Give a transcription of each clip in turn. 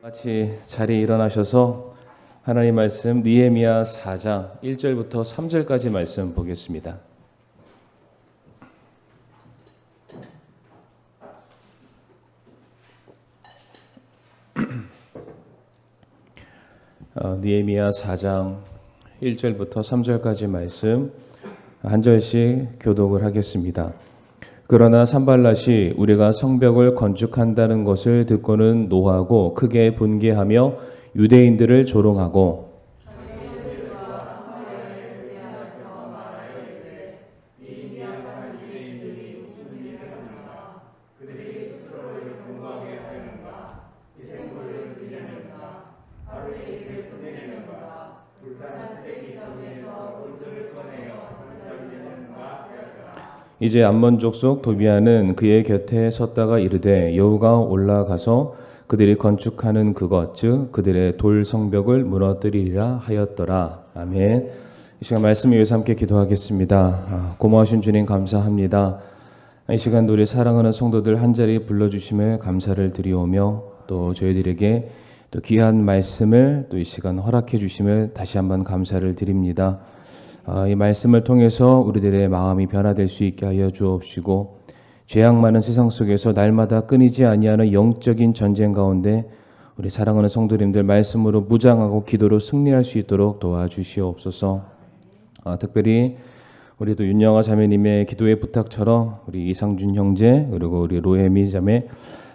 같이 자리에 일어나셔서 하나님 말씀 느헤미야 4장 1절부터 3절까지 말씀 보겠습니다. 느헤미야 4장 1절부터 3절까지 말씀 한 절씩 교독을 하겠습니다. 그러나 산발랏이 우리가 성벽을 건축한다는 것을 듣고는 노하고 크게 분개하며 유대인들을 조롱하고 이제 암몬 족속 도비아는 그의 곁에 섰다가 이르되 여호가 올라가서 그들이 건축하는 그것 즉 그들의 돌 성벽을 무너뜨리리라 하였더라. 아멘. 이 시간 말씀 위해서 함께 기도하겠습니다. 고마우신 주님 감사합니다. 이 시간도 우리 사랑하는 성도들 한자리 불러주심에 감사를 드리오며 또 저희들에게 또 귀한 말씀을 또 이 시간 허락해 주심을 다시 한번 감사를 드립니다. 이 말씀을 통해서 우리들의 마음이 변화될 수 있게 하여 주옵시고 죄악 많은 세상 속에서 날마다 끊이지 아니하는 영적인 전쟁 가운데 우리 사랑하는 성도님들 말씀으로 무장하고 기도로 승리할 수 있도록 도와주시옵소서. 특별히 우리 또 윤영아 자매님의 기도의 부탁처럼 우리 이상준 형제 그리고 우리 로에미 자매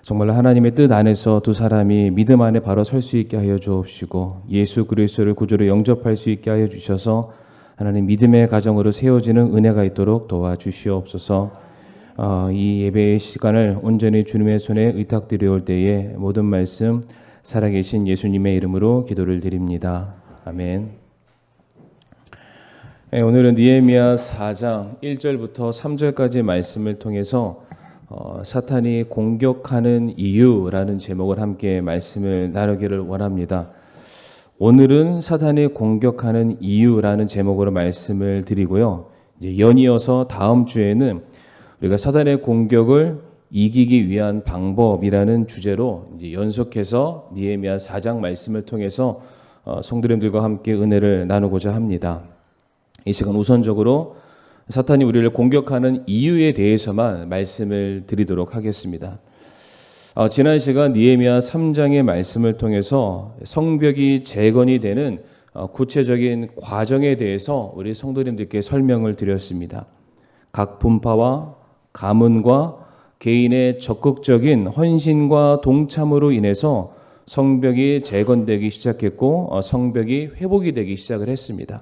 정말 하나님의 뜻 안에서 두 사람이 믿음 안에 바로 설 수 있게 하여 주옵시고 예수 그리스도를 구주로 영접할 수 있게 하여 주셔서 하나님 믿음의 가정으로 세워지는 은혜가 있도록 도와주시옵소서. 이 예배의 시간을 온전히 주님의 손에 의탁드려올 때에 모든 말씀 살아계신 예수님의 이름으로 기도를 드립니다. 아멘. 오늘은 느헤미야 4장 1절부터 3절까지 말씀을 통해서 사탄이 공격하는 이유라는 제목을 함께 말씀을 나누기를 원합니다. 오늘은 사탄이 공격하는 이유라는 제목으로 말씀을 드리고요. 이제 연이어서 다음 주에는 우리가 사탄의 공격을 이기기 위한 방법이라는 주제로 이제 연속해서 느헤미야 4장 말씀을 통해서 성도님들과 함께 은혜를 나누고자 합니다. 이 시간 우선적으로 사탄이 우리를 공격하는 이유에 대해서만 말씀을 드리도록 하겠습니다. 지난 시간 느헤미야 3장의 말씀을 통해서 성벽이 재건이 되는 구체적인 과정에 대해서 우리 성도님들께 설명을 드렸습니다. 각 분파와 가문과 개인의 적극적인 헌신과 동참으로 인해서 성벽이 재건되기 시작했고 성벽이 회복이 되기 시작을 했습니다.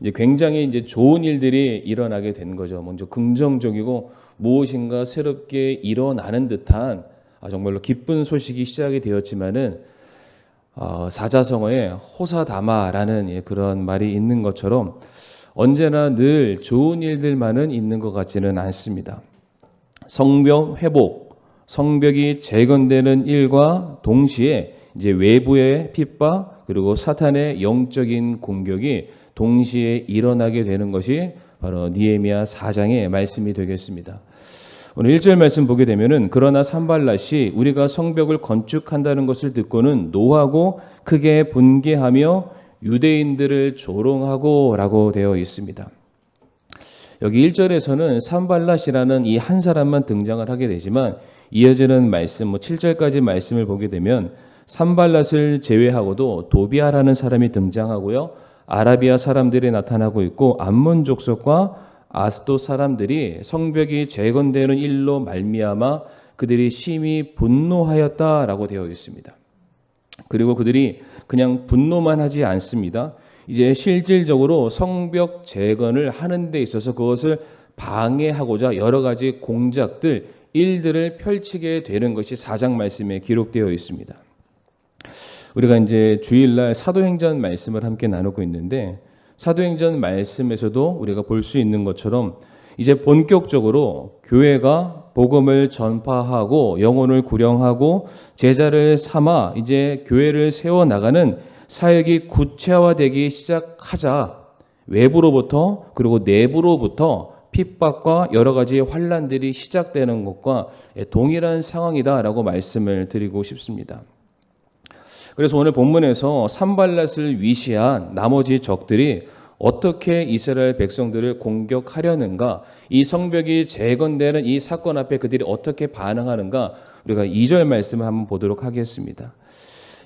이제 굉장히 이제 좋은 일들이 일어나게 된 거죠. 먼저 긍정적이고 무엇인가 새롭게 일어나는 듯한 정말로 기쁜 소식이 시작이 되었지만은 사자성어에 호사다마라는 그런 말이 있는 것처럼 언제나 늘 좋은 일들만은 있는 것 같지는 않습니다. 성벽 회복, 성벽이 재건되는 일과 동시에 이제 외부의 핍박 그리고 사탄의 영적인 공격이 동시에 일어나게 되는 것이 바로 느헤미야 4장의 말씀이 되겠습니다. 오늘 1절 말씀 보게 되면은 그러나 산발랏이 우리가 성벽을 건축한다는 것을 듣고는 노하고 크게 분개하며 유대인들을 조롱하고 라고 되어 있습니다. 여기 1절에서는 산발랏이라는 이 한 사람만 등장을 하게 되지만 이어지는 말씀 7절까지 말씀을 보게 되면 산발랏을 제외하고도 도비아라는 사람이 등장하고요. 아라비아 사람들이 나타나고 있고 암몬 족속과 아스돗 사람들이 성벽이 재건되는 일로 말미암아 그들이 심히 분노하였다라고 되어 있습니다. 그리고 그들이 그냥 분노만 하지 않습니다. 이제 실질적으로 성벽 재건을 하는 데 있어서 그것을 방해하고자 여러 가지 공작들, 일들을 펼치게 되는 것이 4장 말씀에 기록되어 있습니다. 우리가 이제 주일날 사도행전 말씀을 함께 나누고 있는데 사도행전 말씀에서도 우리가 볼 수 있는 것처럼 이제 본격적으로 교회가 복음을 전파하고 영혼을 구령하고 제자를 삼아 이제 교회를 세워나가는 사역이 구체화되기 시작하자 외부로부터 그리고 내부로부터 핍박과 여러 가지 환난들이 시작되는 것과 동일한 상황이다라고 말씀을 드리고 싶습니다. 그래서 오늘 본문에서 산발랏을 위시한 나머지 적들이 어떻게 이스라엘 백성들을 공격하려는가, 이 성벽이 재건되는 이 사건 앞에 그들이 어떻게 반응하는가, 우리가 2절 말씀을 한번 보도록 하겠습니다.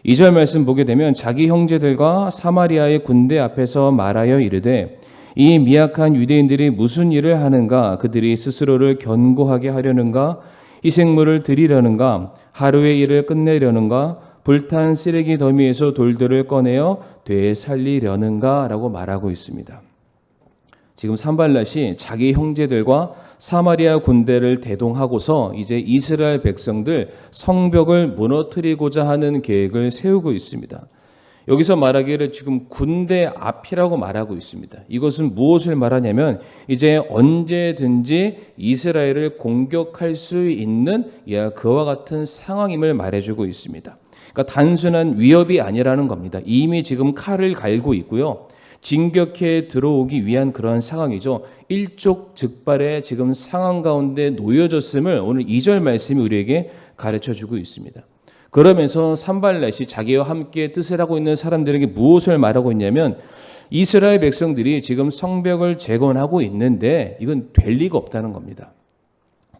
2절 말씀 보게 되면 자기 형제들과 사마리아의 군대 앞에서 말하여 이르되 이 미약한 유대인들이 무슨 일을 하는가, 그들이 스스로를 견고하게 하려는가, 희생물을 드리려는가, 하루의 일을 끝내려는가, 불탄 쓰레기 더미에서 돌들을 꺼내어 되살리려는가 라고 말하고 있습니다. 지금 산발랏이 자기 형제들과 사마리아 군대를 대동하고서 이제 이스라엘 백성들 성벽을 무너뜨리고자 하는 계획을 세우고 있습니다. 여기서 말하기를 지금 군대 앞이라고 말하고 있습니다. 이것은 무엇을 말하냐면 이제 언제든지 이스라엘을 공격할 수 있는 그와 같은 상황임을 말해주고 있습니다. 그러니까 단순한 위협이 아니라는 겁니다. 이미 지금 칼을 갈고 있고요. 진격해 들어오기 위한 그런 상황이죠. 일촉즉발의 지금 상황 가운데 놓여졌음을 오늘 2절 말씀이 우리에게 가르쳐주고 있습니다. 그러면서 산발랏이 자기와 함께 뜻을 하고 있는 사람들에게 무엇을 말하고 있냐면 이스라엘 백성들이 지금 성벽을 재건하고 있는데 이건 될 리가 없다는 겁니다.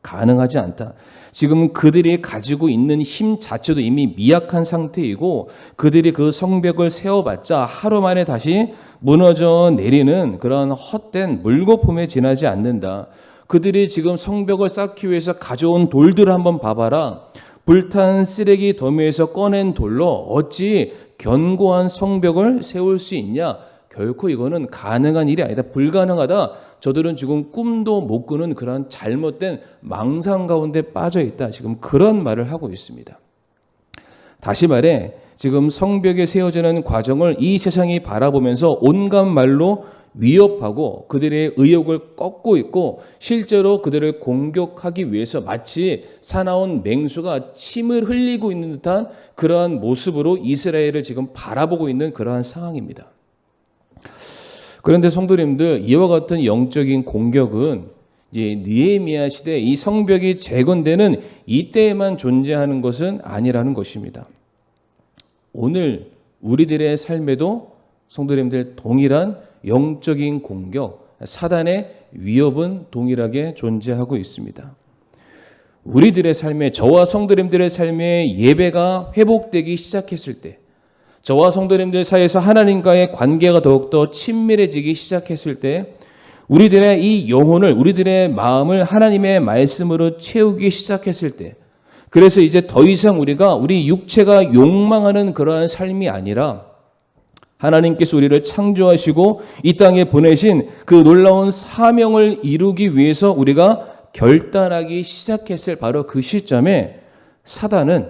가능하지 않다. 지금 그들이 가지고 있는 힘 자체도 이미 미약한 상태이고 그들이 그 성벽을 세워봤자 하루 만에 다시 무너져 내리는 그런 헛된 물거품에 지나지 않는다. 그들이 지금 성벽을 쌓기 위해서 가져온 돌들을 한번 봐봐라. 불탄 쓰레기 더미에서 꺼낸 돌로 어찌 견고한 성벽을 세울 수 있냐? 결코 이거는 가능한 일이 아니다. 불가능하다. 저들은 지금 꿈도 못 꾸는 그런 잘못된 망상 가운데 빠져 있다. 지금 그런 말을 하고 있습니다. 다시 말해 지금 성벽에 세워지는 과정을 이 세상이 바라보면서 온갖 말로 위협하고 그들의 의욕을 꺾고 있고 실제로 그들을 공격하기 위해서 마치 사나운 맹수가 침을 흘리고 있는 듯한 그러한 모습으로 이스라엘을 지금 바라보고 있는 그러한 상황입니다. 그런데 성도님들, 이와 같은 영적인 공격은 이제 느헤미야 시대 이 성벽이 재건되는 이때에만 존재하는 것은 아니라는 것입니다. 오늘 우리들의 삶에도 성도님들 동일한 영적인 공격, 사단의 위협은 동일하게 존재하고 있습니다. 우리들의 삶에, 저와 성도님들의 삶에 예배가 회복되기 시작했을 때, 저와 성도님들 사이에서 하나님과의 관계가 더욱더 친밀해지기 시작했을 때 우리들의 이 영혼을, 우리들의 마음을 하나님의 말씀으로 채우기 시작했을 때, 그래서 이제 더 이상 우리 육체가 욕망하는 그러한 삶이 아니라 하나님께서 우리를 창조하시고 이 땅에 보내신 그 놀라운 사명을 이루기 위해서 우리가 결단하기 시작했을 바로 그 시점에 사단은,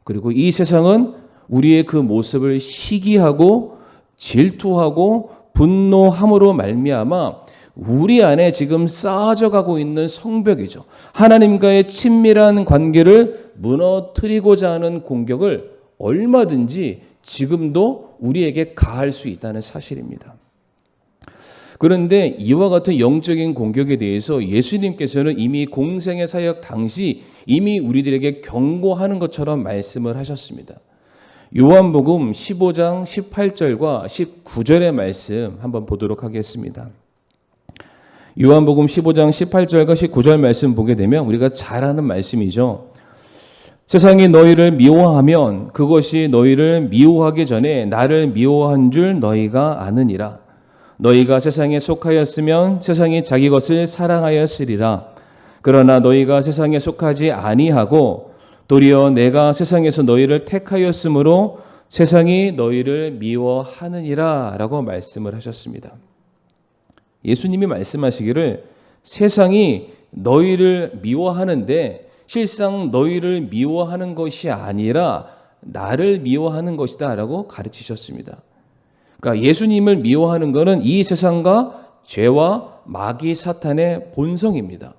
그리고 이 세상은 우리의 그 모습을 시기하고 질투하고 분노함으로 말미암아 우리 안에 지금 쌓아져 가고 있는 성벽이죠. 하나님과의 친밀한 관계를 무너뜨리고자 하는 공격을 얼마든지 지금도 우리에게 가할 수 있다는 사실입니다. 그런데 이와 같은 영적인 공격에 대해서 예수님께서는 이미 공생의 사역 당시 이미 우리들에게 경고하는 것처럼 말씀을 하셨습니다. 요한복음 15장 18절과 19절의 말씀 한번 보도록 하겠습니다. 요한복음 15장 18절과 19절 말씀 보게 되면 우리가 잘 아는 말씀이죠. 세상이 너희를 미워하면 그것이 너희를 미워하기 전에 나를 미워한 줄 너희가 아느니라. 너희가 세상에 속하였으면 세상이 자기 것을 사랑하였으리라. 그러나 너희가 세상에 속하지 아니하고 도리어 내가 세상에서 너희를 택하였으므로 세상이 너희를 미워하느니라 라고 말씀을 하셨습니다. 예수님이 말씀하시기를 세상이 너희를 미워하는데 실상 너희를 미워하는 것이 아니라 나를 미워하는 것이다 라고 가르치셨습니다. 그러니까 예수님을 미워하는 것은 이 세상과 죄와 마귀 사탄의 본성입니다.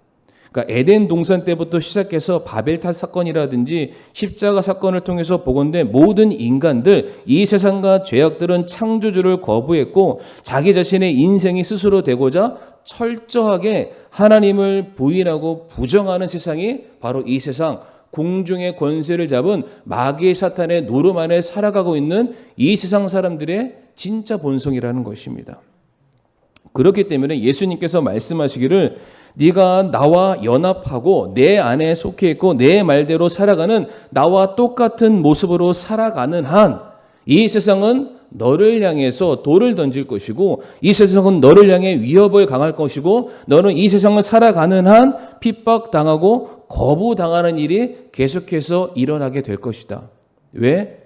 그러니까 에덴 동산 때부터 시작해서 바벨탑 사건이라든지 십자가 사건을 통해서 보건대 모든 인간들, 이 세상과 죄악들은 창조주를 거부했고 자기 자신의 인생이 스스로 되고자 철저하게 하나님을 부인하고 부정하는 세상이 바로 이 세상 공중의 권세를 잡은 마귀의 사탄의 노름 안에 살아가고 있는 이 세상 사람들의 진짜 본성이라는 것입니다. 그렇기 때문에 예수님께서 말씀하시기를 네가 나와 연합하고 내 안에 속해 있고 내 말대로 살아가는 나와 똑같은 모습으로 살아가는 한 이 세상은 너를 향해서 돌을 던질 것이고 이 세상은 너를 향해 위협을 강할 것이고 너는 이 세상을 살아가는 한 핍박당하고 거부당하는 일이 계속해서 일어나게 될 것이다. 왜?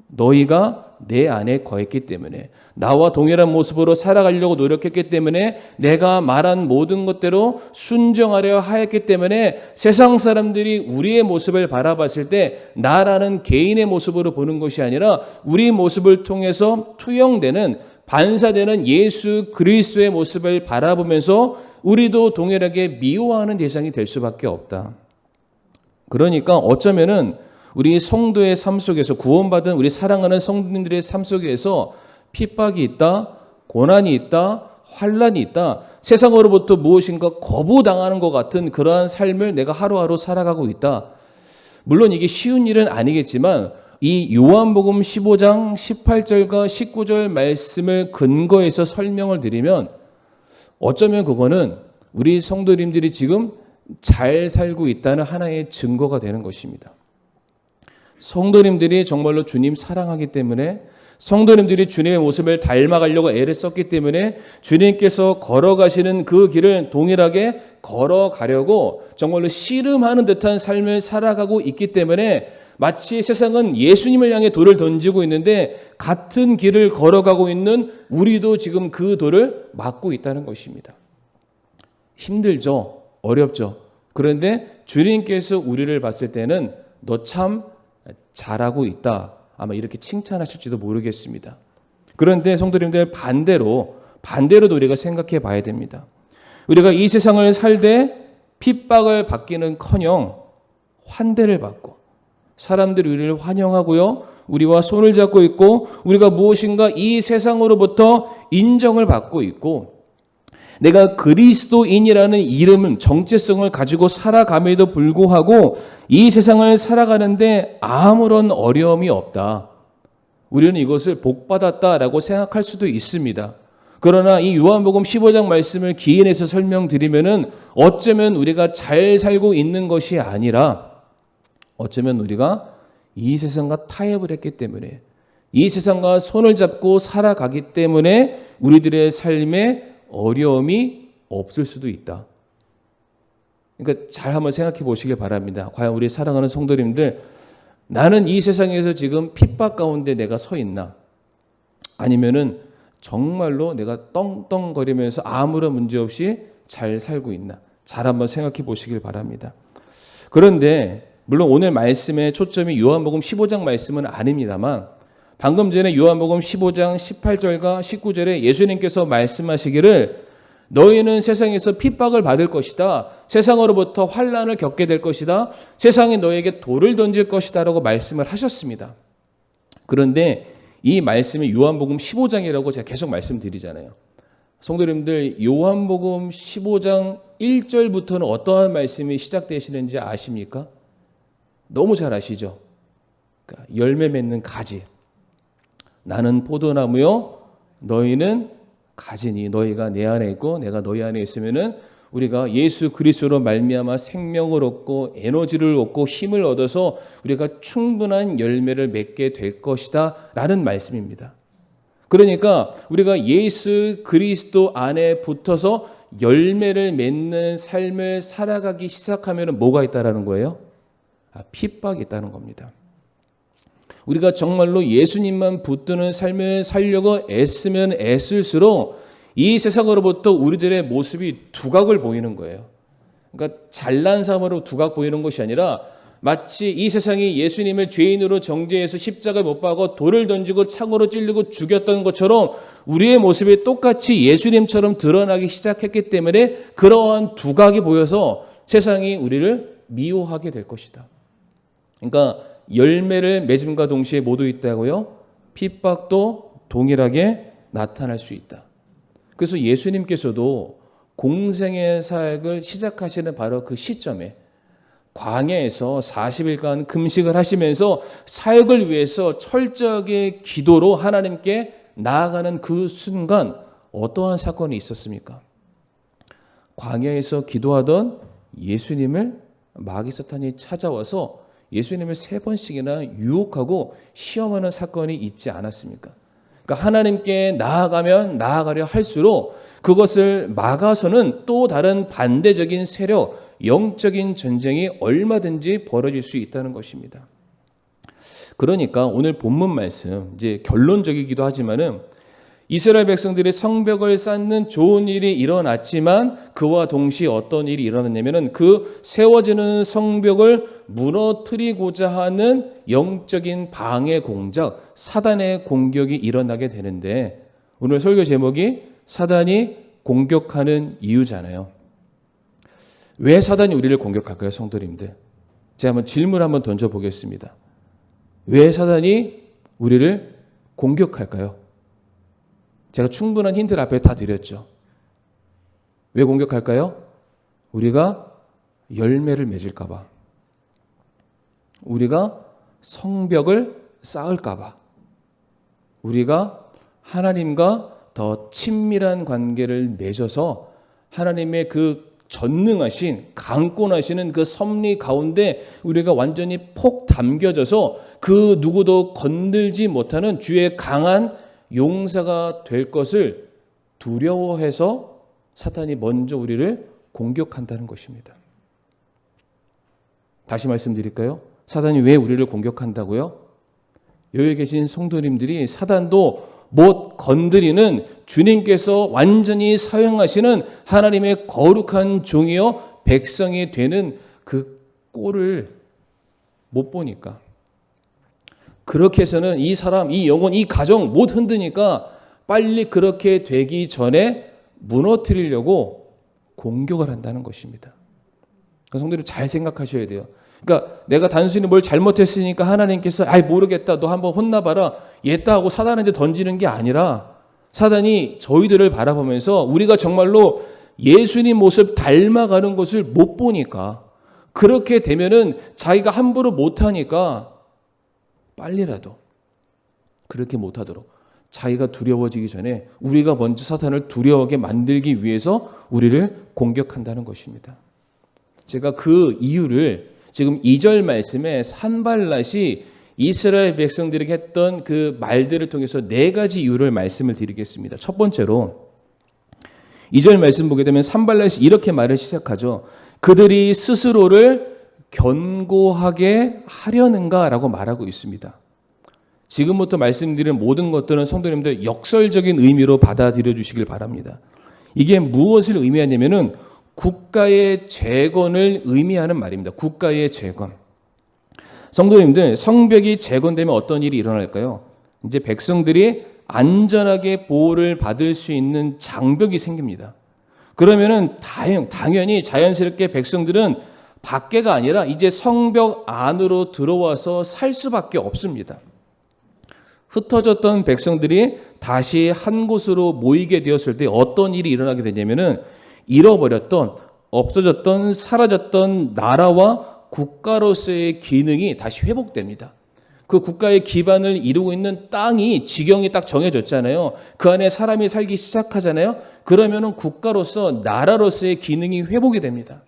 너희가 내 안에 거했기 때문에 나와 동일한 모습으로 살아가려고 노력했기 때문에 내가 말한 모든 것대로 순종하려 하였기 때문에 세상 사람들이 우리의 모습을 바라봤을 때 나라는 개인의 모습으로 보는 것이 아니라 우리 모습을 통해서 투영되는 반사되는 예수 그리스도의 모습을 바라보면서 우리도 동일하게 미워하는 대상이 될 수밖에 없다. 그러니까 어쩌면은 우리 성도의 삶 속에서 구원받은 우리 사랑하는 성도님들의 삶 속에서 핍박이 있다, 고난이 있다, 환난이 있다, 세상으로부터 무엇인가 거부당하는 것 같은 그러한 삶을 내가 하루하루 살아가고 있다. 물론 이게 쉬운 일은 아니겠지만 이 요한복음 15장 18절과 19절 말씀을 근거해서 설명을 드리면 어쩌면 그거는 우리 성도님들이 지금 잘 살고 있다는 하나의 증거가 되는 것입니다. 성도님들이 정말로 주님 사랑하기 때문에 성도님들이 주님의 모습을 닮아가려고 애를 썼기 때문에 주님께서 걸어가시는 그 길을 동일하게 걸어가려고 정말로 씨름하는 듯한 삶을 살아가고 있기 때문에 마치 세상은 예수님을 향해 돌을 던지고 있는데 같은 길을 걸어가고 있는 우리도 지금 그 돌을 맞고 있다는 것입니다. 힘들죠. 어렵죠. 그런데 주님께서 우리를 봤을 때는 너 참 잘하고 있다. 아마 이렇게 칭찬하실지도 모르겠습니다. 그런데 성도님들 반대로도 우리가 생각해 봐야 됩니다. 우리가 이 세상을 살되 핍박을 받기는커녕 환대를 받고 사람들이 우리를 환영하고요. 우리와 손을 잡고 있고 우리가 무엇인가 이 세상으로부터 인정을 받고 있고 내가 그리스도인이라는 이름은 정체성을 가지고 살아감에도 불구하고 이 세상을 살아가는데 아무런 어려움이 없다. 우리는 이것을 복받았다라고 생각할 수도 있습니다. 그러나 이 요한복음 15장 말씀을 기인해서 설명드리면은 어쩌면 우리가 잘 살고 있는 것이 아니라 어쩌면 우리가 이 세상과 타협을 했기 때문에 이 세상과 손을 잡고 살아가기 때문에 우리들의 삶에 어려움이 없을 수도 있다. 그러니까 잘 한번 생각해 보시길 바랍니다. 과연 우리 사랑하는 성도님들, 나는 이 세상에서 지금 핍박 가운데 내가 서 있나? 아니면은 정말로 내가 떵떵거리면서 아무런 문제 없이 잘 살고 있나? 잘 한번 생각해 보시길 바랍니다. 그런데 물론 오늘 말씀의 초점이 요한복음 15장 말씀은 아닙니다만 방금 전에 요한복음 15장 18절과 19절에 예수님께서 말씀하시기를 너희는 세상에서 핍박을 받을 것이다. 세상으로부터 환난을 겪게 될 것이다. 세상이 너에게 돌을 던질 것이다 라고 말씀을 하셨습니다. 그런데 이 말씀이 요한복음 15장이라고 제가 계속 말씀드리잖아요. 성도님들 요한복음 15장 1절부터는 어떠한 말씀이 시작되시는지 아십니까? 너무 잘 아시죠? 그러니까 열매 맺는 가지. 나는 포도나무요 너희는 가지니 너희가 내 안에 있고 내가 너희 안에 있으면은 우리가 예수 그리스도로 말미암아 생명을 얻고 에너지를 얻고 힘을 얻어서 우리가 충분한 열매를 맺게 될 것이다 라는 말씀입니다. 그러니까 우리가 예수 그리스도 안에 붙어서 열매를 맺는 삶을 살아가기 시작하면 뭐가 있다라는 거예요? 핍박이 있다는 겁니다. 우리가 정말로 예수님만 붙드는 삶을 살려고 애쓰면 애쓸수록 이 세상으로부터 우리들의 모습이 두각을 보이는 거예요. 그러니까 잘난 사람으로 두각 보이는 것이 아니라 마치 이 세상이 예수님을 죄인으로 정죄해서 십자가에 못 박아 돌을 던지고 창으로 찔리고 죽였던 것처럼 우리의 모습이 똑같이 예수님처럼 드러나기 시작했기 때문에 그러한 두각이 보여서 세상이 우리를 미워하게 될 것이다. 그러니까 열매를 맺음과 동시에 모두 있다고요? 핍박도 동일하게 나타날 수 있다. 그래서 예수님께서도 공생의 사역을 시작하시는 바로 그 시점에 광야에서 40일간 금식을 하시면서 사역을 위해서 철저하게 기도로 하나님께 나아가는 그 순간 어떠한 사건이 있었습니까? 광야에서 기도하던 예수님을 마귀 사탄이 찾아와서 예수님을 3번씩이나 유혹하고 시험하는 사건이 있지 않았습니까? 그러니까 하나님께 나아가면 나아가려 할수록 그것을 막아서는 또 다른 반대적인 세력, 영적인 전쟁이 얼마든지 벌어질 수 있다는 것입니다. 그러니까 오늘 본문 말씀, 이제 결론적이기도 하지만은 이스라엘 백성들이 성벽을 쌓는 좋은 일이 일어났지만 그와 동시에 어떤 일이 일어났냐면은 그 세워지는 성벽을 무너뜨리고자 하는 영적인 방해 공작, 사단의 공격이 일어나게 되는데 오늘 설교 제목이 사단이 공격하는 이유잖아요. 왜 사단이 우리를 공격할까요, 성도님들? 제가 한번 질문 한번 던져보겠습니다. 왜 사단이 우리를 공격할까요? 제가 충분한 힌트를 앞에 다 드렸죠. 왜 공격할까요? 우리가 열매를 맺을까 봐. 우리가 성벽을 쌓을까 봐. 우리가 하나님과 더 친밀한 관계를 맺어서 하나님의 그 전능하신 강권하시는 그 섭리 가운데 우리가 완전히 폭 담겨져서 그 누구도 건들지 못하는 주의 강한 용사가 될 것을 두려워해서 사탄이 먼저 우리를 공격한다는 것입니다. 다시 말씀드릴까요? 사단이 왜 우리를 공격한다고요? 여기 계신 성도님들이 사단도 못 건드리는 주님께서 완전히 사용하시는 하나님의 거룩한 종이요 백성이 되는 그 꼴을 못 보니까, 그렇게 해서는 이 사람, 이 영혼, 이 가정 못 흔드니까 빨리 그렇게 되기 전에 무너뜨리려고 공격을 한다는 것입니다. 그러니까 성도님 잘 생각하셔야 돼요. 그러니까 내가 단순히 뭘 잘못했으니까 하나님께서 아이 모르겠다, 너 한번 혼나봐라, 얘다 하고 사단한테 던지는 게 아니라 사단이 저희들을 바라보면서 우리가 정말로 예수님 모습 닮아가는 것을 못 보니까, 그렇게 되면은 자기가 함부로 못하니까 빨리라도 그렇게 못하도록 자기가 두려워지기 전에 우리가 먼저 사탄을 두려워하게 만들기 위해서 우리를 공격한다는 것입니다. 제가 그 이유를 지금 2절 말씀에 산발랏이 이스라엘 백성들에게 했던 그 말들을 통해서 4가지 이유를 말씀을 드리겠습니다. 첫 번째로 2절 말씀 보게 되면 산발랏이 이렇게 말을 시작하죠. 그들이 스스로를 견고하게 하려는가라고 말하고 있습니다. 지금부터 말씀드리는 모든 것들은 성도님들 역설적인 의미로 받아들여 주시길 바랍니다. 이게 무엇을 의미하냐면은 국가의 재건을 의미하는 말입니다. 국가의 재건. 성도님들, 성벽이 재건되면 어떤 일이 일어날까요? 이제 백성들이 안전하게 보호를 받을 수 있는 장벽이 생깁니다. 그러면은 당연히 자연스럽게 백성들은 밖에가 아니라 이제 성벽 안으로 들어와서 살 수밖에 없습니다. 흩어졌던 백성들이 다시 한 곳으로 모이게 되었을 때 어떤 일이 일어나게 되냐면은 잃어버렸던, 없어졌던, 사라졌던 나라와 국가로서의 기능이 다시 회복됩니다. 그 국가의 기반을 이루고 있는 땅이, 지경이 딱 정해졌잖아요. 그 안에 사람이 살기 시작하잖아요. 그러면은 국가로서, 나라로서의 기능이 회복이 됩니다.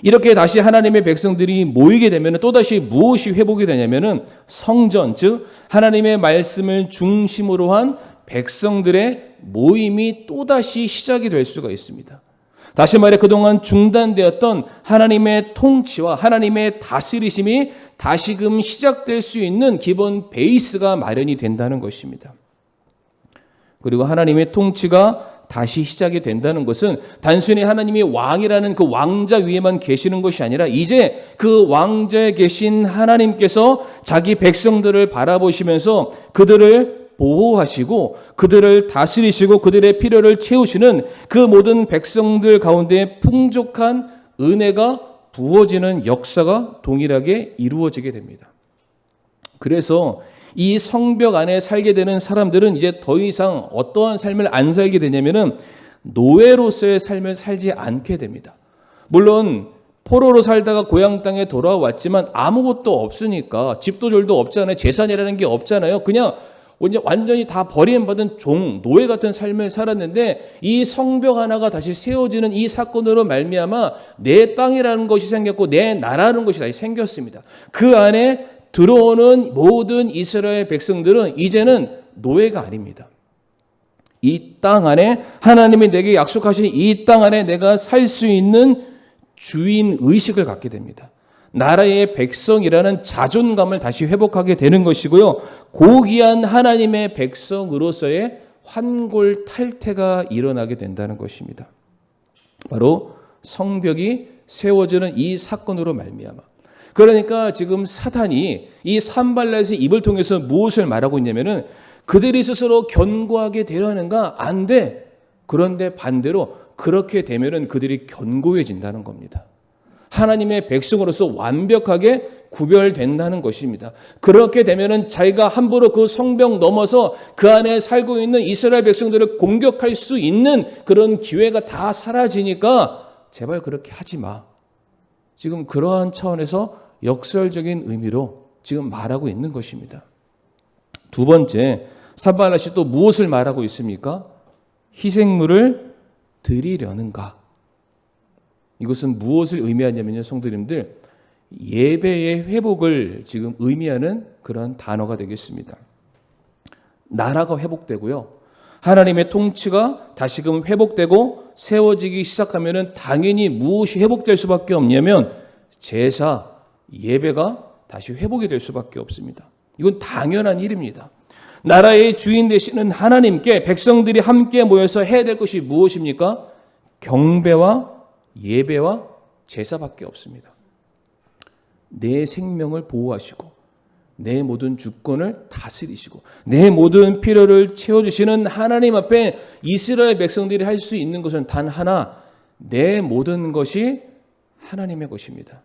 이렇게 다시 하나님의 백성들이 모이게 되면 또다시 무엇이 회복이 되냐면은 성전, 즉 하나님의 말씀을 중심으로 한 백성들의 모임이 또다시 시작이 될 수가 있습니다. 다시 말해 그동안 중단되었던 하나님의 통치와 하나님의 다스리심이 다시금 시작될 수 있는 기본 베이스가 마련이 된다는 것입니다. 그리고 하나님의 통치가 다시 시작이 된다는 것은 단순히 하나님이 왕이라는 그 왕자 위에만 계시는 것이 아니라 이제 그 왕자에 계신 하나님께서 자기 백성들을 바라보시면서 그들을 보호하시고 그들을 다스리시고 그들의 필요를 채우시는 그 모든 백성들 가운데 풍족한 은혜가 부어지는 역사가 동일하게 이루어지게 됩니다. 그래서 이 성벽 안에 살게 되는 사람들은 이제 더 이상 어떠한 삶을 안 살게 되냐면은 노예로서의 삶을 살지 않게 됩니다. 물론 포로로 살다가 고향 땅에 돌아왔지만 아무것도 없으니까 집도 절도 없잖아요. 재산이라는 게 없잖아요. 그냥 완전히 다 버림받은 종, 노예 같은 삶을 살았는데 이 성벽 하나가 다시 세워지는 이 사건으로 말미암아 내 땅이라는 것이 생겼고 내 나라라는 것이 다시 생겼습니다. 그 안에 들어오는 모든 이스라엘 백성들은 이제는 노예가 아닙니다. 이 땅 안에 하나님이 내게 약속하신 이 땅 안에 내가 살 수 있는 주인 의식을 갖게 됩니다. 나라의 백성이라는 자존감을 다시 회복하게 되는 것이고요. 고귀한 하나님의 백성으로서의 환골탈태가 일어나게 된다는 것입니다. 바로 성벽이 세워지는 이 사건으로 말미암아. 그러니까 지금 사단이 이 산발랏의 입을 통해서 무엇을 말하고 있냐면은 그들이 스스로 견고하게 되려 하는가? 안 돼. 그런데 반대로 그렇게 되면은 그들이 견고해진다는 겁니다. 하나님의 백성으로서 완벽하게 구별된다는 것입니다. 그렇게 되면은 자기가 함부로 그 성벽 넘어서 그 안에 살고 있는 이스라엘 백성들을 공격할 수 있는 그런 기회가 다 사라지니까 제발 그렇게 하지 마. 지금 그러한 차원에서 역설적인 의미로 지금 말하고 있는 것입니다. 두 번째, 산발랏이 또 무엇을 말하고 있습니까? 희생물을 드리려는가? 이것은 무엇을 의미하냐면요, 성도님들, 예배의 회복을 지금 의미하는 그런 단어가 되겠습니다. 나라가 회복되고요. 하나님의 통치가 다시금 회복되고 세워지기 시작하면은 당연히 무엇이 회복될 수밖에 없냐면 제사, 예배가 다시 회복이 될 수밖에 없습니다. 이건 당연한 일입니다. 나라의 주인 되시는 하나님께 백성들이 함께 모여서 해야 될 것이 무엇입니까? 경배와 예배와 제사밖에 없습니다. 내 생명을 보호하시고 내 모든 주권을 다스리시고 내 모든 필요를 채워주시는 하나님 앞에 이스라엘 백성들이 할 수 있는 것은 단 하나, 내 모든 것이 하나님의 것입니다.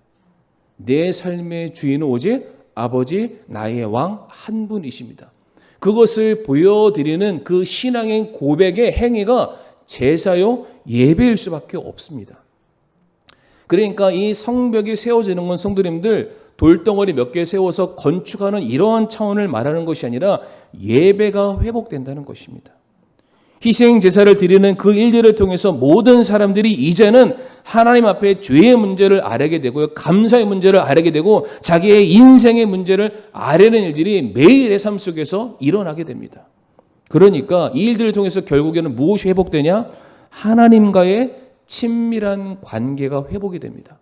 내 삶의 주인은 오직 아버지 나의 왕 한 분이십니다. 그것을 보여드리는 그 신앙의 고백의 행위가 제사요 예배일 수밖에 없습니다. 그러니까 이 성벽이 세워지는 건 성도님들 돌덩어리 몇 개 세워서 건축하는 이러한 차원을 말하는 것이 아니라 예배가 회복된다는 것입니다. 희생 제사를 드리는 그 일들을 통해서 모든 사람들이 이제는 하나님 앞에 죄의 문제를 알게 되고요. 감사의 문제를 알게 되고 자기의 인생의 문제를 아뢰는 일들이 매일의 삶 속에서 일어나게 됩니다. 그러니까 이 일들을 통해서 결국에는 무엇이 회복되냐? 하나님과의 친밀한 관계가 회복이 됩니다.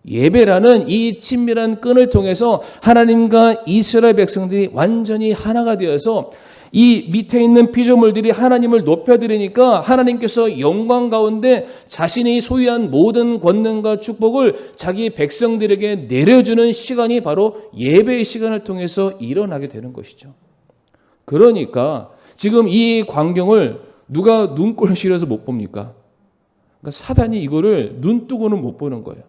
예배라는 이 친밀한 끈을 통해서 하나님과 이스라엘 백성들이 완전히 하나가 되어서 이 밑에 있는 피조물들이 하나님을 높여드리니까 하나님께서 영광 가운데 자신이 소유한 모든 권능과 축복을 자기 백성들에게 내려주는 시간이 바로 예배의 시간을 통해서 일어나게 되는 것이죠. 그러니까 지금 이 광경을 누가 눈꼴 실어서 못 봅니까? 그러니까 사단이 이거를 눈 뜨고는 못 보는 거예요.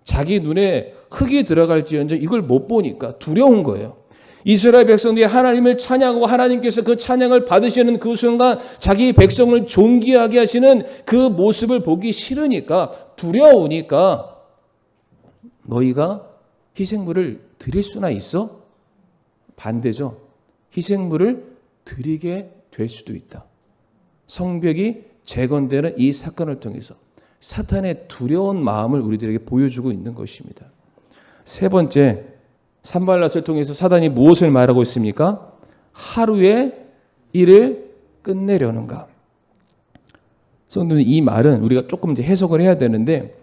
자기 눈에 흙이 들어갈지언정 이걸 못 보니까 두려운 거예요. 이스라엘 백성들이 하나님을 찬양하고 하나님께서 그 찬양을 받으시는 그 순간 자기 백성을 존귀하게 하시는 그 모습을 보기 싫으니까 두려우니까 너희가 희생물을 드릴 수나 있어? 반대죠. 희생물을 드리게 될 수도 있다. 성벽이 재건되는 이 사건을 통해서 사탄의 두려운 마음을 우리들에게 보여주고 있는 것입니다. 세 번째, 산발랏을 통해서 사단이 무엇을 말하고 있습니까? 하루에 일을 끝내려는가. 성도님, 이 말은 우리가 조금 이제 해석을 해야 되는데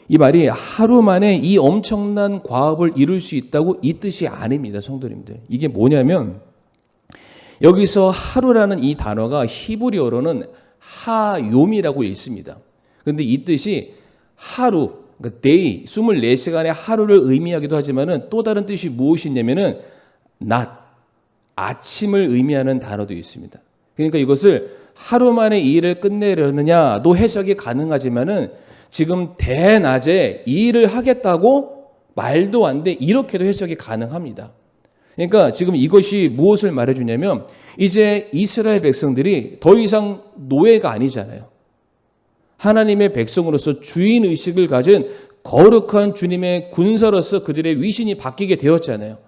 이 말이 하루 만에 이 엄청난 과업을 이룰 수 있다고 이 뜻이 아닙니다. 성도님들. 이게 뭐냐면 여기서 하루라는 이 단어가 히브리어로는 하욤이라고 읽습니다. 그런데 이 뜻이 하루, 그러니까 day, 24시간의 하루를 의미하기도 하지만은 또 다른 뜻이 무엇이냐면은 낮, 아침을 의미하는 단어도 있습니다. 그러니까 이것을 하루 만에 이 일을 끝내려느냐도 해석이 가능하지만은 지금 대낮에 이 일을 하겠다고 말도 안 돼 이렇게도 해석이 가능합니다. 그러니까 지금 이것이 무엇을 말해주냐면 이제 이스라엘 백성들이 더 이상 노예가 아니잖아요. 하나님의 백성으로서 주인의식을 가진 거룩한 주님의 군사로서 그들의 위신이 바뀌게 되었잖아요.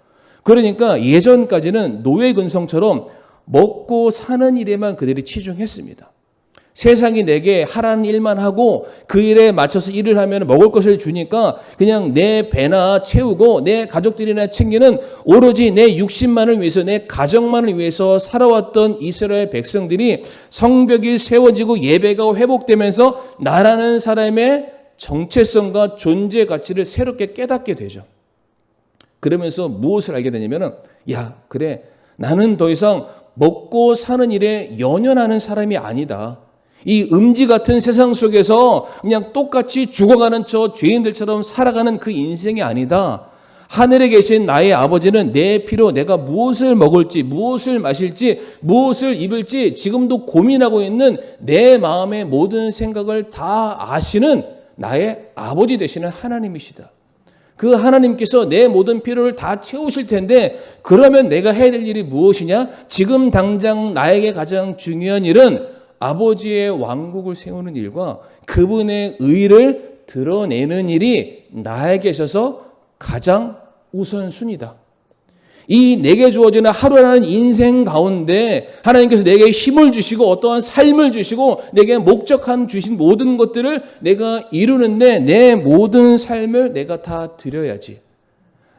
그러니까 예전까지는 노예 근성처럼 먹고 사는 일에만 그들이 치중했습니다. 세상이 내게 하라는 일만 하고 그 일에 맞춰서 일을 하면 먹을 것을 주니까 그냥 내 배나 채우고 내 가족들이나 챙기는 오로지 내 육신만을 위해서 내 가정만을 위해서 살아왔던 이스라엘 백성들이 성벽이 세워지고 예배가 회복되면서 나라는 사람의 정체성과 존재 가치를 새롭게 깨닫게 되죠. 그러면서 무엇을 알게 되냐면은 야, 그래. 나는 더 이상 먹고 사는 일에 연연하는 사람이 아니다. 이 음지 같은 세상 속에서 그냥 똑같이 죽어가는 저 죄인들처럼 살아가는 그 인생이 아니다. 하늘에 계신 나의 아버지는 내 피로 내가 무엇을 먹을지, 무엇을 마실지, 무엇을 입을지 지금도 고민하고 있는 내 마음의 모든 생각을 다 아시는 나의 아버지 되시는 하나님이시다. 그 하나님께서 내 모든 필요를 다 채우실 텐데 그러면 내가 해야 될 일이 무엇이냐? 지금 당장 나에게 가장 중요한 일은 아버지의 왕국을 세우는 일과 그분의 의를 드러내는 일이 나에게 있어서 가장 우선순위다. 이 내게 주어지는 하루라는 인생 가운데 하나님께서 내게 힘을 주시고 어떠한 삶을 주시고 내게 목적한 주신 모든 것들을 내가 이루는데 내 모든 삶을 내가 다 드려야지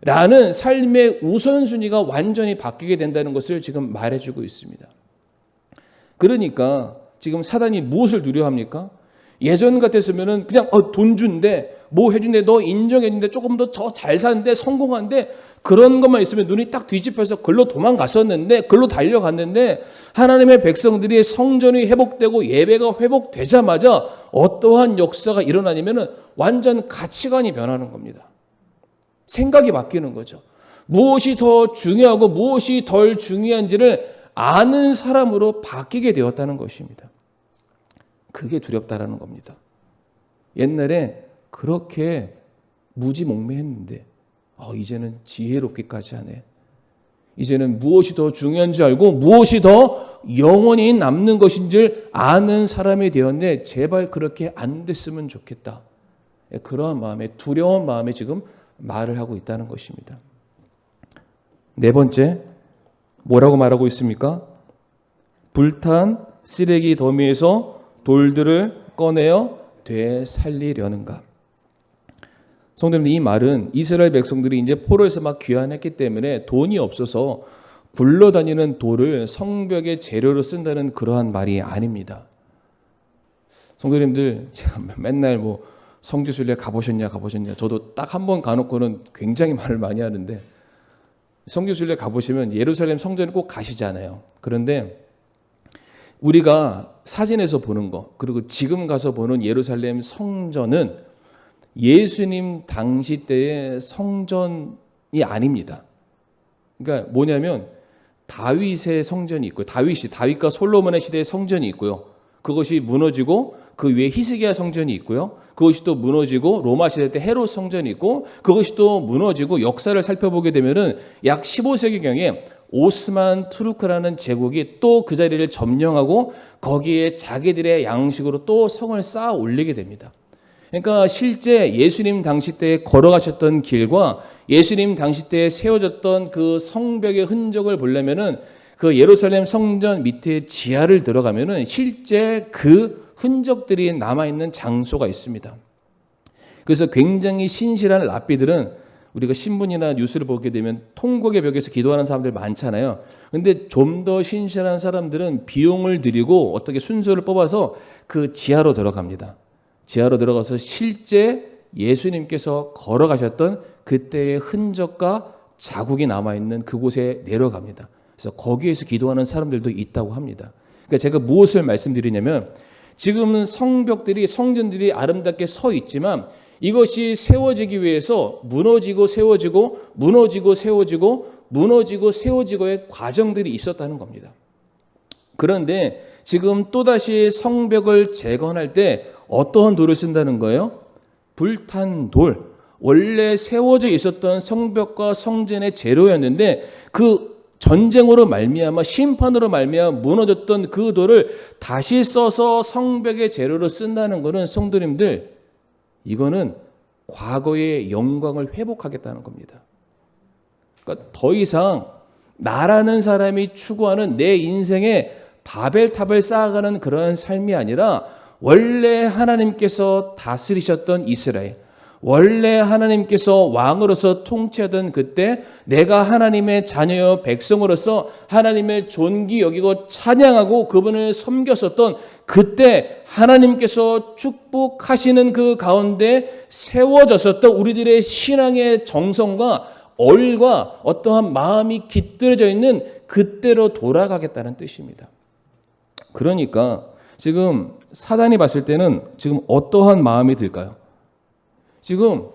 라는 삶의 우선순위가 완전히 바뀌게 된다는 것을 지금 말해주고 있습니다. 그러니까 지금 사단이 무엇을 두려워합니까? 예전 같았으면은 그냥 돈 준대, 뭐 해준대, 너 인정해준대, 조금 더 잘 사는데 성공한데 그런 것만 있으면 눈이 딱 뒤집혀서 글로 도망갔었는데 글로 달려갔는데 하나님의 백성들이 성전이 회복되고 예배가 회복되자마자 어떠한 역사가 일어나냐면은 완전 가치관이 변하는 겁니다. 생각이 바뀌는 거죠. 무엇이 더 중요하고 무엇이 덜 중요한지를 아는 사람으로 바뀌게 되었다는 것입니다. 그게 두렵다라는 겁니다. 옛날에 그렇게 무지몽매했는데 이제는 지혜롭기까지 하네. 이제는 무엇이 더 중요한지 알고 무엇이 더 영원히 남는 것인 줄 아는 사람이 되었네. 제발 그렇게 안 됐으면 좋겠다. 그러한 마음에 두려운 마음에 지금 말을 하고 있다는 것입니다. 네 번째, 뭐라고 말하고 있습니까? 불탄 쓰레기 더미에서 돌들을 꺼내어 되살리려는가. 성도님들, 이 말은 이스라엘 백성들이 이제 포로에서 막 귀환했기 때문에 돈이 없어서 굴러다니는 돌을 성벽의 재료로 쓴다는 그러한 말이 아닙니다. 성도님들, 제가 맨날 뭐 성지순례 가보셨냐 저도 딱 한 번 가놓고는 굉장히 말을 많이 하는데 성지순례 가보시면 예루살렘 성전에 꼭 가시잖아요. 그런데 우리가 사진에서 보는 거 그리고 지금 가서 보는 예루살렘 성전은 예수님 당시 때의 성전이 아닙니다. 그러니까 뭐냐면 다윗의 성전이 있고요. 다윗과 솔로몬의 시대의 성전이 있고요. 그것이 무너지고 그 위에 히스기야 성전이 있고요. 그것이 또 무너지고 로마 시대 때 헤롯 성전이 있고 그것이 또 무너지고 역사를 살펴보게 되면은 약 15세기경에 오스만 투르크라는 제국이 또 그 자리를 점령하고 거기에 자기들의 양식으로 또 성을 쌓아 올리게 됩니다. 그러니까 실제 예수님 당시 때 걸어가셨던 길과 예수님 당시 때 세워졌던 그 성벽의 흔적을 보려면은 그 예루살렘 성전 밑에 지하를 들어가면은 실제 그 흔적들이 남아있는 장소가 있습니다. 그래서 굉장히 신실한 랍비들은 우리가 신문이나 뉴스를 보게 되면 통곡의 벽에서 기도하는 사람들 많잖아요. 근데 좀 더 신실한 사람들은 비용을 들이고 어떻게 순서를 뽑아서 그 지하로 들어갑니다. 지하로 들어가서 실제 예수님께서 걸어가셨던 그때의 흔적과 자국이 남아있는 그곳에 내려갑니다. 그래서 거기에서 기도하는 사람들도 있다고 합니다. 그러니까 제가 무엇을 말씀드리냐면 지금은 성전들이 아름답게 서 있지만 이것이 세워지기 위해서 무너지고 세워지고 무너지고 세워지고 무너지고 세워지고의 과정들이 있었다는 겁니다. 그런데 지금 또다시 성벽을 재건할 때 어떠한 돌을 쓴다는 거예요? 불탄 돌. 원래 세워져 있었던 성벽과 성전의 재료였는데 그 전쟁으로 말미암아 심판으로 말미암아 무너졌던 그 돌을 다시 써서 성벽의 재료로 쓴다는 것은 성도님들 이거는 과거의 영광을 회복하겠다는 겁니다. 그러니까 더 이상 나라는 사람이 추구하는 내 인생에 바벨탑을 쌓아가는 그런 삶이 아니라 원래 하나님께서 다스리셨던 이스라엘, 원래 하나님께서 왕으로서 통치하던 그때 내가 하나님의 자녀여 백성으로서 하나님의 존귀 여기고 찬양하고 그분을 섬겼었던 그때 하나님께서 축복하시는 그 가운데 세워졌었던 우리들의 신앙의 정성과 얼과 어떠한 마음이 깃들어져 있는 그때로 돌아가겠다는 뜻입니다. 그러니까 지금 사단이 봤을 때는 지금 어떠한 마음이 들까요? 지금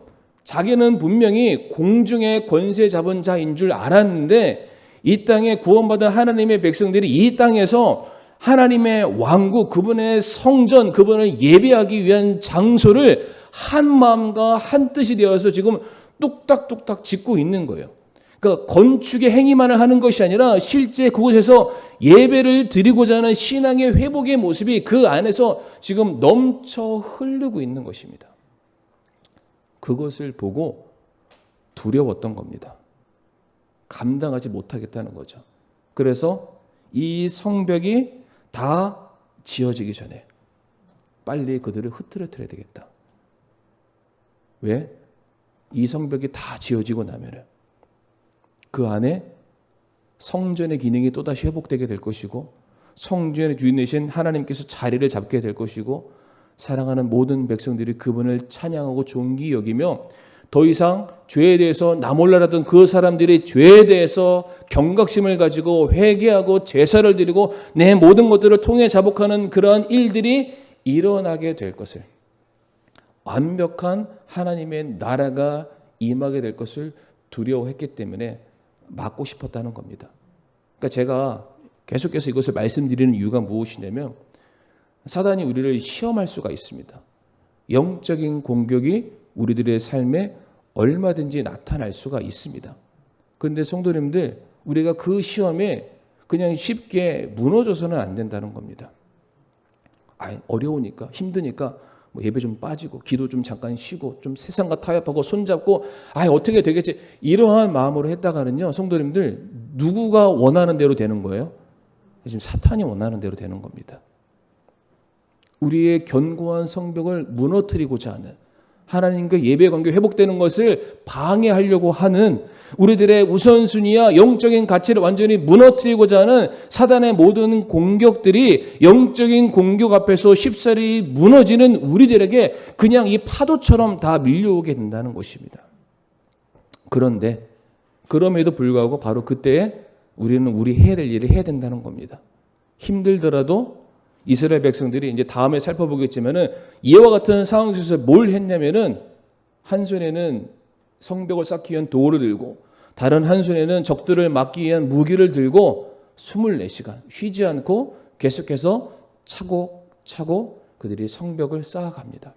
자기는 분명히 공중의 권세 잡은 자인 줄 알았는데 이 땅에 구원받은 하나님의 백성들이 이 땅에서 하나님의 왕국, 그분의 성전, 그분을 예배하기 위한 장소를 한 마음과 한 뜻이 되어서 지금 뚝딱뚝딱 짓고 있는 거예요. 그러니까 건축의 행위만을 하는 것이 아니라 실제 그곳에서 예배를 드리고자 하는 신앙의 회복의 모습이 그 안에서 지금 넘쳐 흐르고 있는 것입니다. 그것을 보고 두려웠던 겁니다. 감당하지 못하겠다는 거죠. 그래서 이 성벽이 다 지어지기 전에 빨리 그들을 흐트러뜨려야 되겠다. 왜? 이 성벽이 다 지어지고 나면 그 안에 성전의 기능이 또다시 회복되게 될 것이고 성전의 주인이신 하나님께서 자리를 잡게 될 것이고 사랑하는 모든 백성들이 그분을 찬양하고 존귀 여기며 더 이상 죄에 대해서 나 몰라라던 그 사람들이 죄에 대해서 경각심을 가지고 회개하고 제사를 드리고 내 모든 것들을 통해 자복하는 그러한 일들이 일어나게 될 것을, 완벽한 하나님의 나라가 임하게 될 것을 두려워했기 때문에 막고 싶었다는 겁니다. 그러니까 제가 계속해서 이것을 말씀드리는 이유가 무엇이냐면 사단이 우리를 시험할 수가 있습니다. 영적인 공격이 우리들의 삶에 얼마든지 나타날 수가 있습니다. 그런데 성도님들, 우리가 그 시험에 그냥 쉽게 무너져서는 안 된다는 겁니다. 어려우니까, 힘드니까 뭐 예배 좀 빠지고 기도 좀 잠깐 쉬고 좀 세상과 타협하고 손잡고 어떻게 되겠지, 이러한 마음으로 했다가는요, 성도님들, 누구가 원하는 대로 되는 거예요? 지금 사탄이 원하는 대로 되는 겁니다. 우리의 견고한 성벽을 무너뜨리고자 하는, 하나님과 예배 관계 회복되는 것을 방해하려고 하는, 우리들의 우선순위와 영적인 가치를 완전히 무너뜨리고자 하는 사단의 모든 공격들이 영적인 공격 앞에서 쉽사리 무너지는 우리들에게 그냥 이 파도처럼 다 밀려오게 된다는 것입니다. 그런데 그럼에도 불구하고 바로 그때에 우리는 우리 해야 될 일을 해야 된다는 겁니다. 힘들더라도 이스라엘 백성들이 이제 다음에 살펴보겠지만은 이와 같은 상황 속에서 뭘 했냐면은 한 손에는 성벽을 쌓기 위한 도를 들고 다른 한 손에는 적들을 막기 위한 무기를 들고 24시간 쉬지 않고 계속해서 차곡차곡 그들이 성벽을 쌓아갑니다.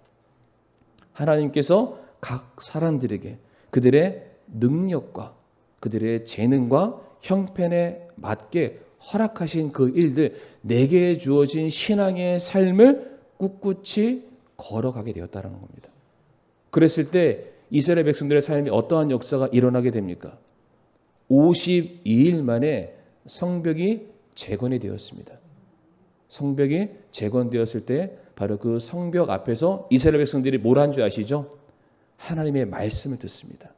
하나님께서 각 사람들에게 그들의 능력과 그들의 재능과 형편에 맞게 허락하신 그 일들, 내게 주어진 신앙의 삶을 꿋꿋이 걸어가게 되었다는 겁니다. 그랬을 때 이스라엘 백성들의 삶이 어떠한 역사가 일어나게 됩니까? 52일 만에 성벽이 재건이 되었습니다. 성벽이 재건되었을 때 바로 그 성벽 앞에서 이스라엘 백성들이 뭘 한 줄 아시죠? 하나님의 말씀을 듣습니다.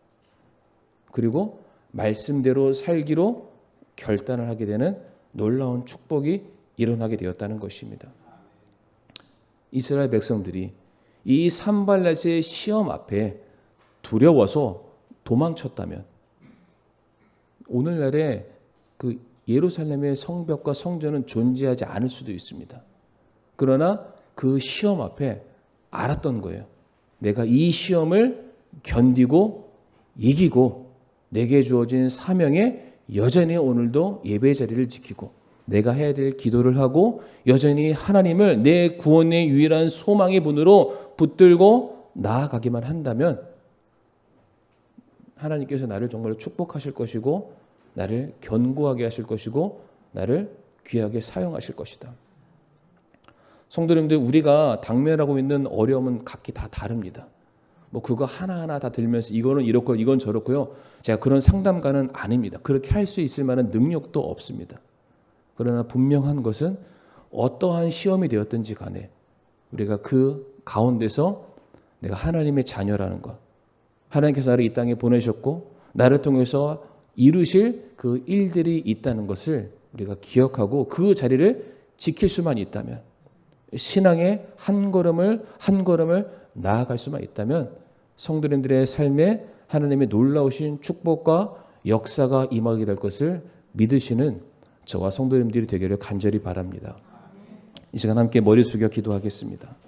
그리고 말씀대로 살기로 결단을 하게 되는 놀라운 축복이 일어나게 되었다는 것입니다. 이스라엘 백성들이 이 산발랏의 시험 앞에 두려워서 도망쳤다면 오늘날의 그 예루살렘의 성벽과 성전은 존재하지 않을 수도 있습니다. 그러나 그 시험 앞에 알았던 거예요. 내가 이 시험을 견디고 이기고 내게 주어진 사명에 여전히 오늘도 예배 자리를 지키고 내가 해야 될 기도를 하고 여전히 하나님을 내 구원의 유일한 소망의 분으로 붙들고 나아가기만 한다면 하나님께서 나를 정말 축복하실 것이고 나를 견고하게 하실 것이고 나를 귀하게 사용하실 것이다. 성도님들, 우리가 당면하고 있는 어려움은 각기 다 다릅니다. 뭐 그거 하나하나 다 들면서 이거는 이렇고 이건 저렇고요. 제가 그런 상담가는 아닙니다. 그렇게 할 수 있을 만한 능력도 없습니다. 그러나 분명한 것은 어떠한 시험이 되었든지 간에 우리가 그 가운데서 내가 하나님의 자녀라는 것, 하나님께서 나를 이 땅에 보내셨고 나를 통해서 이루실 그 일들이 있다는 것을 우리가 기억하고 그 자리를 지킬 수만 있다면, 신앙의 한 걸음을 나아갈 수만 있다면 성도님들의 삶에 하나님의 놀라우신 축복과 역사가 임하게 될 것을 믿으시는 저와 성도님들이 되기를 간절히 바랍니다. 이 시간 함께 머리 숙여 기도하겠습니다.